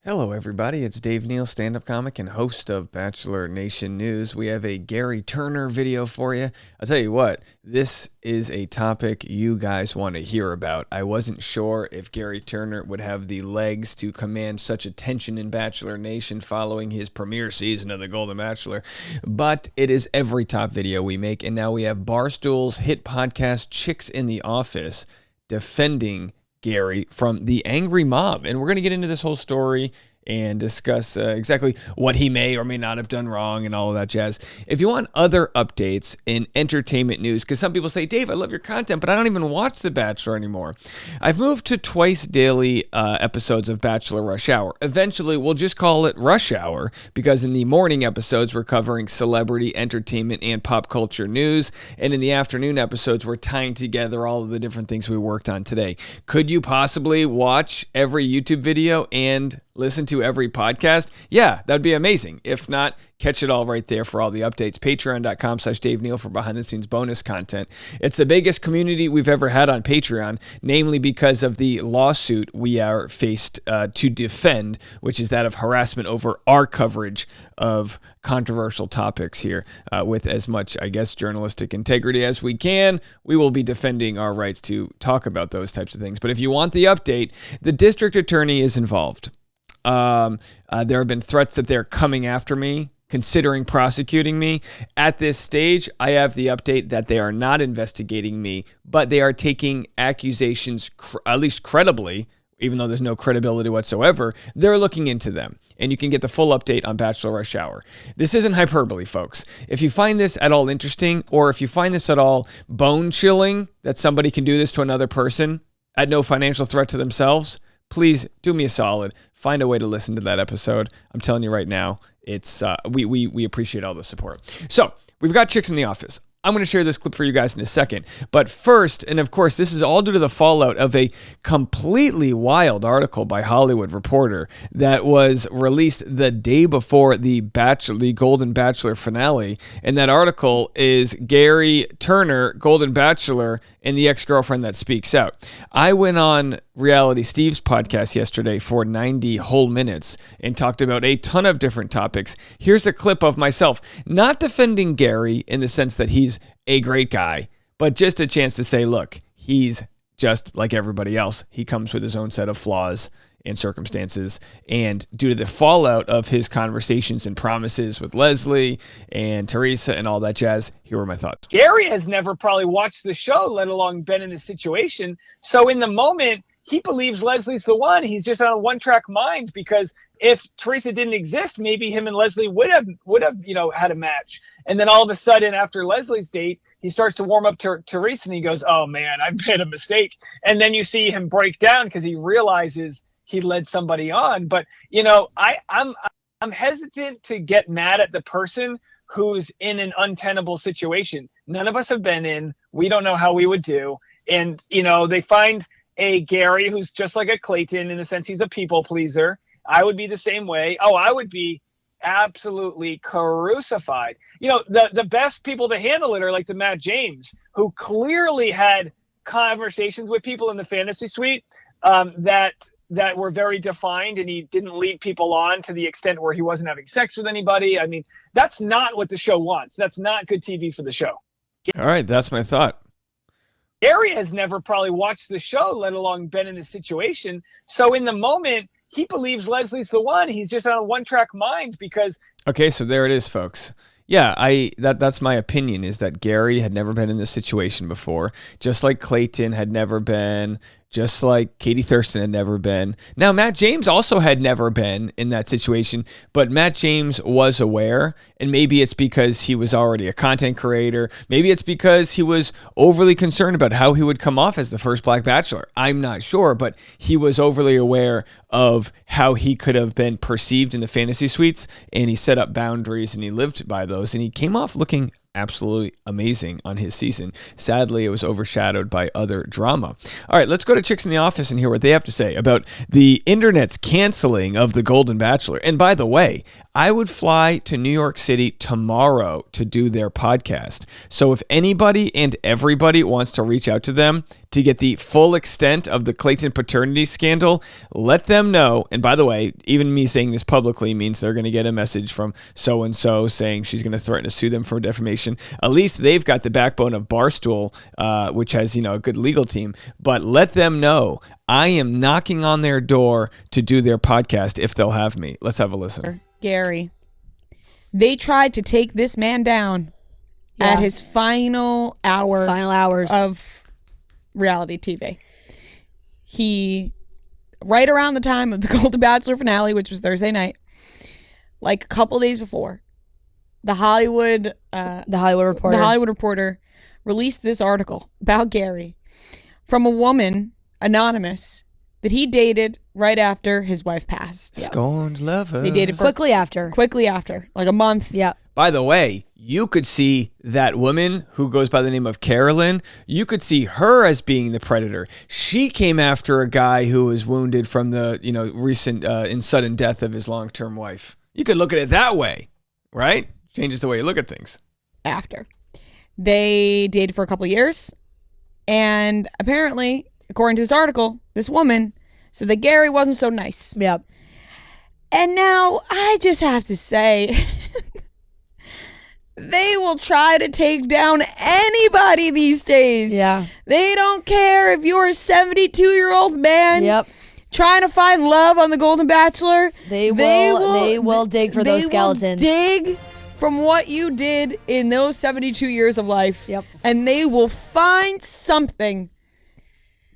Hello, everybody. It's Dave Neal, stand-up comic and host of Bachelor Nation News. We have a Gary Turner video for you. I'll tell you what, this is a topic you guys want to hear about. I wasn't sure if Gary Turner would have the legs to command such attention in Bachelor Nation following his premiere season of The Golden Bachelor, but it is every top video we make, and now we have Barstool's hit podcast Chicks in the Office defending Gary from the angry mob. And we're going to get into this whole story and discuss exactly what he may or may not have done wrong and all of that jazz. If you want other updates in entertainment news, because some people say, Dave, I love your content, but I don't even watch The Bachelor anymore. I've moved to twice daily episodes of Bachelor Rush Hour. Eventually, we'll just call it Rush Hour, because in the morning episodes, we're covering celebrity, entertainment, and pop culture news. And in the afternoon episodes, we're tying together all of the different things we worked on today. Could you possibly watch every YouTube video and listen to every podcast? Yeah, that'd be amazing. If not, catch it all right there for all the updates. Patreon.com/Dave Neal for behind the scenes bonus content. It's the biggest community we've ever had on Patreon, namely because of the lawsuit we are faced to defend, which is that of harassment over our coverage of controversial topics here. With as much, I guess, journalistic integrity as we can, we will be defending our rights to talk about those types of things. But if you want the update, the district attorney is involved. There have been threats that they're coming after me, considering prosecuting me. At this stage, I have the update that they are not investigating me, but they are taking accusations, at least credibly, even though there's no credibility whatsoever. They're looking into them. And you can get the full update on Bachelor Rush Hour. This isn't hyperbole, folks. If you find this at all interesting, or if you find this at all bone-chilling, that somebody can do this to another person at no financial threat to themselves, please do me a solid. Find a way to listen to that episode. I'm telling you right now, it's we appreciate all the support. So we've got Chicks in the Office. I'm going to share this clip for you guys in a second. But first, and of course, this is all due to the fallout of a completely wild article by Hollywood Reporter that was released the day before the Golden Bachelor finale. And that article is Gary Turner, Golden Bachelor, and the ex-girlfriend that speaks out. I went on Reality Steve's podcast yesterday for 90 whole minutes and talked about a ton of different topics. Here's a clip of myself, not defending Gary in the sense that he's a great guy, but just a chance to say, look, he's just like everybody else. He comes with his own set of flaws and circumstances, and due to the fallout of his conversations and promises with Leslie and Teresa and all that jazz, here are my thoughts. Gary has never probably watched the show, let alone been in the situation. So in the moment, he believes Leslie's the one. He's just on a one-track mind, because if Teresa didn't exist, maybe him and Leslie would have had a match. And then all of a sudden, after Leslie's date, he starts to warm up to Teresa, and he goes, "Oh man, I made a mistake." And then you see him break down because he realizes he led somebody on. But I'm hesitant to get mad at the person who's in an untenable situation. None of us have been in. We don't know how we would do. And they find a Gary who's just like a Clayton in the sense he's a people pleaser. I would be the same way. Oh, I would be absolutely crucified. The best people to handle it are like the Matt James, who clearly had conversations with people in the fantasy suite that were very defined, and he didn't lead people on to the extent where he wasn't having sex with anybody. I mean, that's not what the show wants. That's not good TV for the show. All right, that's my thought. Gary has never probably watched the show, let alone been in the situation. So in the moment, he believes Leslie's the one. He's just on a one-track mind because... Okay, so there it is, folks. Yeah, that's my opinion, is that Gary had never been in this situation before, just like Clayton had never been, just like Katie Thurston had never been. Now, Matt James also had never been in that situation, but Matt James was aware, and maybe it's because he was already a content creator. Maybe it's because he was overly concerned about how he would come off as the first Black Bachelor. I'm not sure, but he was overly aware of how he could have been perceived in the fantasy suites, and he set up boundaries, and he lived by those, and he came off looking absolutely amazing on his season. Sadly, it was overshadowed by other drama. All right, let's go to Chicks in the Office and hear what they have to say about the internet's canceling of The Golden Bachelor. And by the way, I would fly to New York City tomorrow to do their podcast. So if anybody and everybody wants to reach out to them, to get the full extent of the Clayton paternity scandal, let them know. And by the way, even me saying this publicly means they're going to get a message from so-and-so saying she's going to threaten to sue them for defamation. At least they've got the backbone of Barstool, which has, a good legal team. But let them know I am knocking on their door to do their podcast if they'll have me. Let's have a listen. Gerry. They tried to take this man down at his final hours of reality TV. He, right around the time of the Golden Bachelor finale, which was Thursday night, like a couple days before, the Hollywood Reporter released this article about Gerry from a woman, anonymous, that he dated right after his wife passed. Scorned lover. They dated quickly after, like a month. Yeah. By the way, you could see that woman who goes by the name of Carolyn, you could see her as being the predator. She came after a guy who was wounded from the, recent and sudden death of his long-term wife. You could look at it that way, right? Changes the way you look at things. After. They dated for a couple years, and apparently, according to this article, this woman said that Gerry wasn't so nice. Yep. And now I just have to say, they will try to take down anybody these days. Yeah. They don't care if you're a 72-year-old man trying to find love on the Golden Bachelor. They will dig for those skeletons. Dig from what you did in those 72 years of life. Yep. And they will find something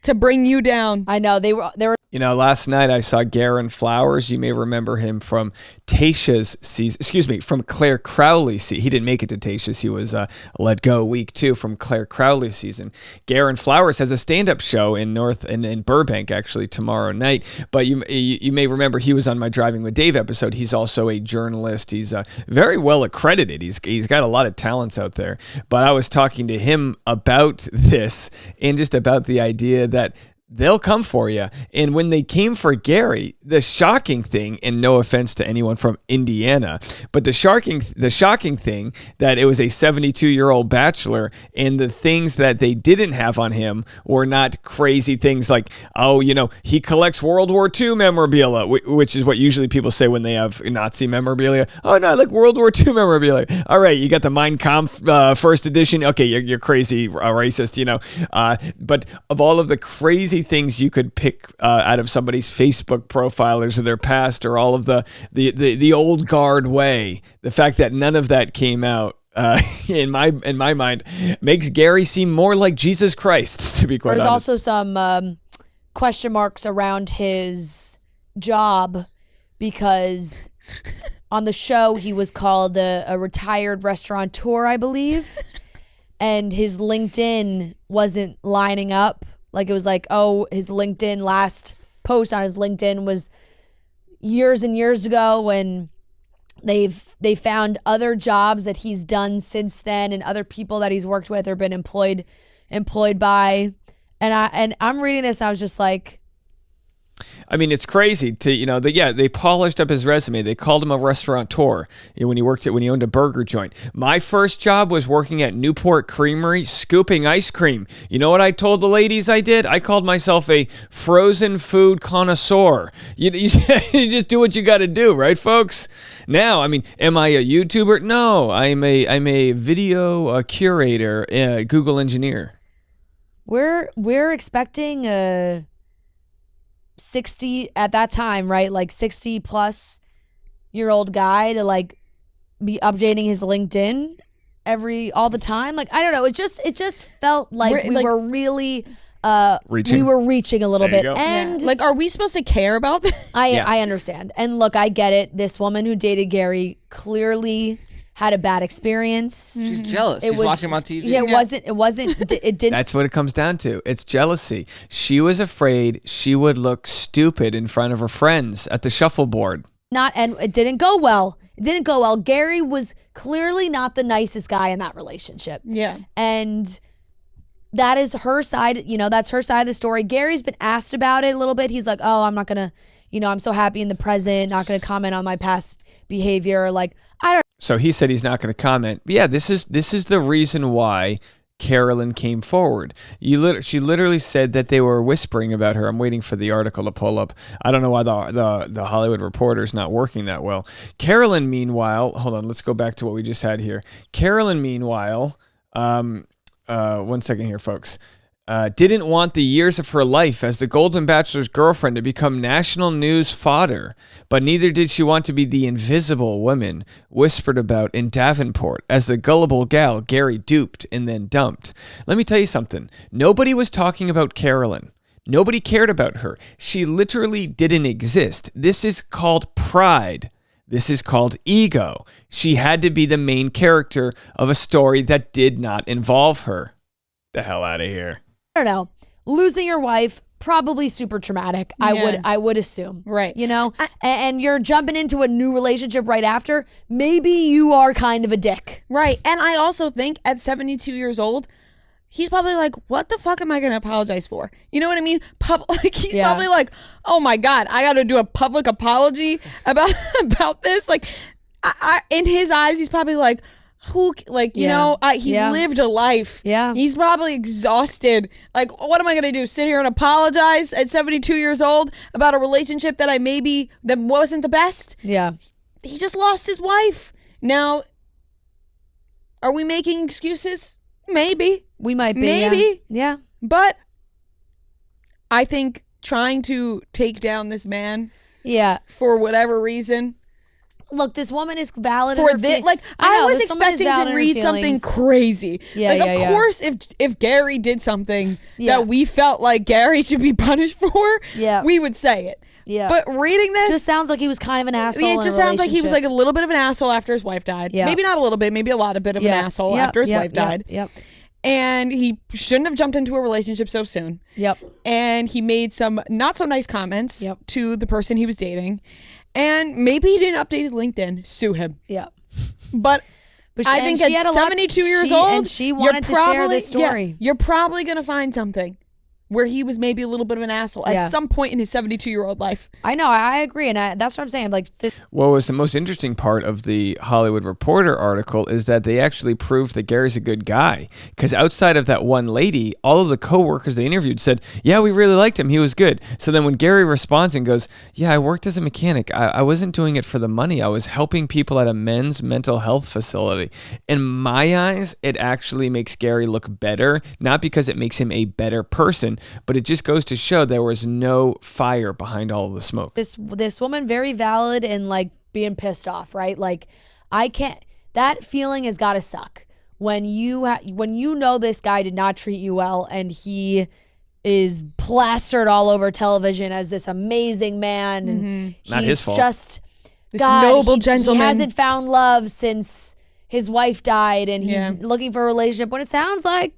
to bring you down. I know they were. Last night I saw Garen Flowers. You may remember him from Tayshia's season. From Claire Crowley's season. He didn't make it to Tayshia's. He was let go week 2 from Claire Crowley's season. Garen Flowers has a stand-up show in Burbank actually tomorrow night. But you may remember he was on my Driving with Dave episode. He's also a journalist. He's very well accredited. He's got a lot of talents out there. But I was talking to him about this and just about the idea that they'll come for you. And when they came for Gerry, the shocking thing, and no offense to anyone from Indiana, but the shocking thing that it was a 72-year-old bachelor, and the things that they didn't have on him were not crazy things like, he collects World War II memorabilia, which is what usually people say when they have Nazi memorabilia. Oh, no, I like World War II memorabilia. All right, you got the Mein Kampf first edition. Okay, you're crazy, racist, But of all of the crazy things you could pick out of somebody's Facebook profilers of their past, or all of the old guard way, the fact that none of that came out in my mind makes Gerry seem more like Jesus Christ, to be quite honest. There's also some question marks around his job, because on the show he was called a retired restaurateur, I believe, and his LinkedIn wasn't lining up. Like, it was like, his last post on his LinkedIn was years and years ago, when they found other jobs that he's done since then, and other people that he's worked with or been employed by. And I'm reading this and I was just like, I mean, it's crazy to, they polished up his resume. They called him a restaurateur when he owned a burger joint. My first job was working at Newport Creamery, scooping ice cream. You know what I told the ladies I did? I called myself a frozen food connoisseur. You just do what you got to do, right, folks? Now, I mean, am I a YouTuber? No, I'm a video curator, Google engineer. We're expecting a 60 at that time, right? Like 60-plus-year-old guy to like be updating his LinkedIn all the time. Like, I don't know. It just felt like we were really reaching. We were reaching a little bit. And like, are we supposed to care about that? I understand. And look, I get it. This woman who dated Gerry clearly had a bad experience. She's jealous. She's watching him on TV. Yeah, it didn't. That's what it comes down to. It's jealousy. She was afraid she would look stupid in front of her friends at the shuffleboard. And it didn't go well. Gerry was clearly not the nicest guy in that relationship. Yeah. And that is her side, that's her side of the story. Gary's been asked about it a little bit. He's like, I'm not going to, I'm so happy in the present, not going to comment on my past behavior. Like, I don't. So he said he's not going to comment. But yeah, this is the reason why Carolyn came forward. She literally said that they were whispering about her. I'm waiting for the article to pull up. I don't know why the Hollywood Reporter's not working that well. Carolyn, meanwhile, hold on, let's go back to what we just had here. Carolyn, meanwhile, 1 second here, folks. Didn't want the years of her life as the Golden Bachelor's girlfriend to become national news fodder, but neither did she want to be the invisible woman whispered about in Davenport as the gullible gal Gerry duped and then dumped. Let me tell you something. Nobody was talking about Carolyn. Nobody cared about her. She literally didn't exist. This is called pride. This is called ego. She had to be the main character of a story that did not involve her. The hell out of here. I don't know. Losing your wife, probably super traumatic. Yeah. I would assume. Right. You know? And you're jumping into a new relationship right after. Maybe you are kind of a dick. Right. And I also think at 72 years old, he's probably like, what the fuck am I going to apologize for? You know what I mean? He's probably like, oh my God, I got to do a public apology about this. Like, in his eyes, he's probably like, he's lived a life. Yeah. He's probably exhausted. Like, what am I going to do? Sit here and apologize at 72 years old about a relationship that that wasn't the best? Yeah. He just lost his wife. Now, are we making excuses? Maybe. We might be. Maybe. Yeah. But I think trying to take down this man for whatever reason. Look, this woman is valid For in her this, I was expecting to read something crazy. Yeah, of course, if Gerry did something that we felt like Gerry should be punished for, we would say it. Yeah. But reading this just sounds like he was kind of an asshole. It just sounds like he was like a little bit of an asshole after his wife died. Yeah. Maybe not a little bit, maybe a lot of bit of an asshole after his wife died. Yep. And he shouldn't have jumped into a relationship so soon. Yep. And he made some not so nice comments to the person he was dating. And maybe he didn't update his LinkedIn. Sue him. Yeah. But I think at 72 years old, and she wanted to share this story. You're probably going to find something where he was maybe a little bit of an asshole at some point in his 72-year-old life. I know. I agree. And that's what I'm saying. Like, what was the most interesting part of the Hollywood Reporter article is that they actually proved that Gerry's a good guy. Because outside of that one lady, all of the coworkers they interviewed said, yeah, we really liked him. He was good. So then when Gerry responds and goes, yeah, I worked as a mechanic. I wasn't doing it for the money. I was helping people at a men's mental health facility. In my eyes, it actually makes Gerry look better, not because it makes him a better person, but it just goes to show there was no fire behind all of the smoke. This woman, very valid in like being pissed off, right? Like, I can't. That feeling has got to suck when you know this guy did not treat you well and he is plastered all over television as this amazing man, and not his fault. Just this noble gentleman. He hasn't found love since his wife died, and he's looking for a relationship. When it sounds like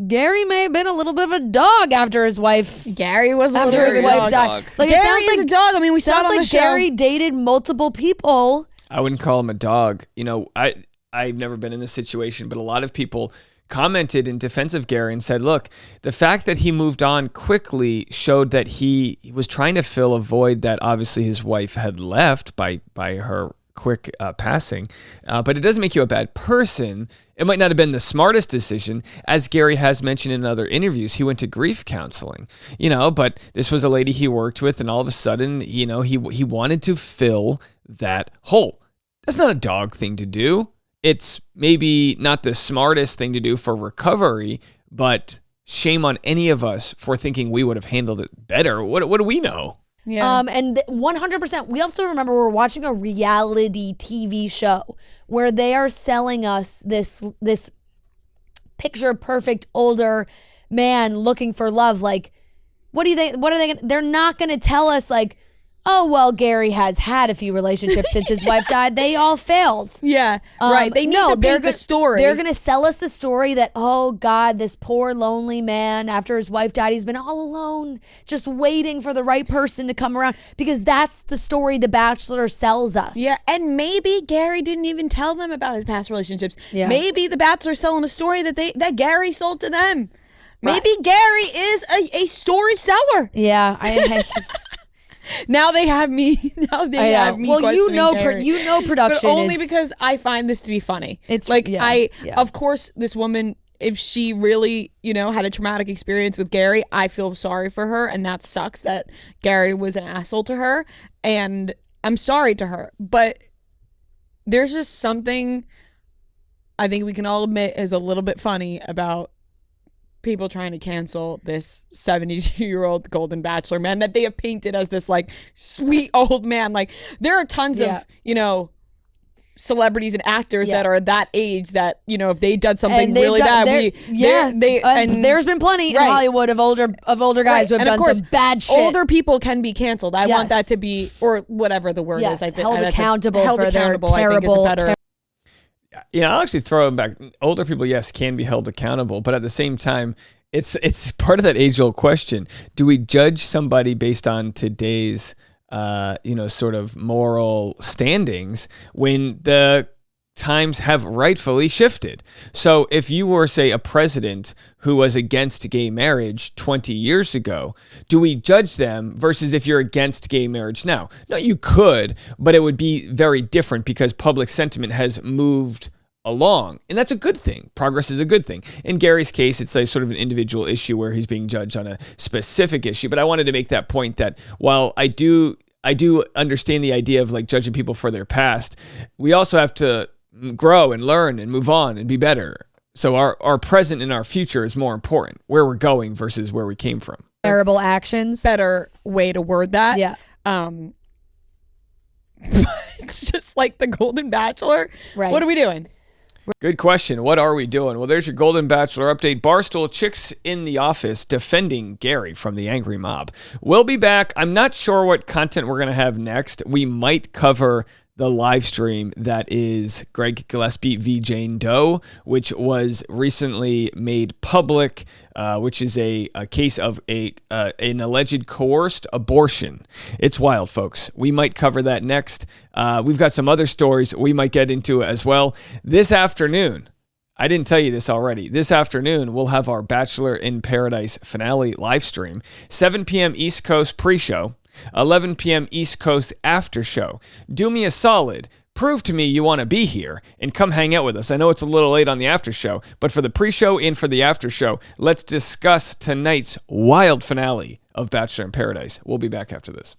Gerry may have been a little bit of a dog after his wife. Gerry was after his wife died. Like, Gerry is a dog. I mean, we saw it on the show. Gerry dated multiple people. I wouldn't call him a dog. You know, I've never been in this situation, but a lot of people commented in defense of Gerry and said, look, the fact that he moved on quickly showed that he was trying to fill a void that obviously his wife had left by her quick passing, but it doesn't make you a bad person. It might not have been the smartest decision, as Gerry has mentioned in other interviews. He went to grief counseling, but this was a lady he worked with, and all of a sudden, he wanted to fill that hole. That's not a dog thing to do. It's maybe not the smartest thing to do for recovery, but shame on any of us for thinking we would have handled it better. What do we know? Yeah. And 100%, we also remember we're watching a reality TV show where they are selling us this picture perfect older man looking for love. Like, they're not going to tell us like, oh, well, Gerry has had a few relationships since his wife died. They all failed. Yeah, right. They need to paint a story. They're going to sell us the story that, oh, God, this poor lonely man, after his wife died, he's been all alone, just waiting for the right person to come around. Because that's the story The Bachelor sells us. Yeah, and maybe Gerry didn't even tell them about his past relationships. Yeah. Maybe The Bachelor's selling a story that Gerry sold to them. Maybe Gerry is a story seller. Yeah, it's... Now they have me. Now they have me. Well, questioning production, but only because I find this to be funny. It's like yeah. Of course, this woman if she really, had a traumatic experience with Gerry, I feel sorry for her, and that sucks that Gerry was an asshole to her, and I'm sorry to her. But there's just something I think we can all admit is a little bit funny about people trying to cancel this 72-year-old Golden Bachelor man that they have painted as this like sweet old man. Like there are tons of, celebrities and actors that are that age that, if they did something really bad, there's been plenty in Hollywood of older guys who have done some bad shit. Older people can be canceled. I want that to be, or whatever the word is. I think held accountable for their terrible. Yeah, I'll actually throw it back. Older people, yes, can be held accountable, but at the same time, it's part of that age-old question. Do we judge somebody based on today's, sort of moral standings when the times have rightfully shifted? So if you were, say, a president who was against gay marriage 20 years ago, do we judge them versus if you're against gay marriage now? No, you could, but it would be very different because public sentiment has moved along, and that's a good thing. Progress is a good thing. In Gerry's case, it's a sort of an individual issue where he's being judged on a specific issue, but I wanted to make that point that while I do understand the idea of like judging people for their past, we also have to grow and learn and move on and be better. So our present and our future is more important, where we're going versus where we came from. Terrible actions. Better way to word that. Yeah. It's just like the Golden Bachelor. Right. What are we doing? Good question. What are we doing? Well, there's your Golden Bachelor update. Barstool chicks in the office defending Gerry from the angry mob. We'll be back. I'm not sure what content we're going to have next. We might cover the live stream that is Greg Gillespie v. Jane Doe, which was recently made public, which is a case of an alleged coerced abortion. It's wild, folks. We might cover that next. We've got some other stories we might get into as well. This afternoon, I didn't tell you this already. This afternoon, we'll have our Bachelor in Paradise finale live stream, 7 p.m. East Coast pre-show, 11 p.m. East Coast after show. Do me a solid. Prove to me you want to be here and come hang out with us. I know it's a little late on the after show, but for the pre-show and for the after show, let's discuss tonight's wild finale of Bachelor in Paradise. We'll be back after this.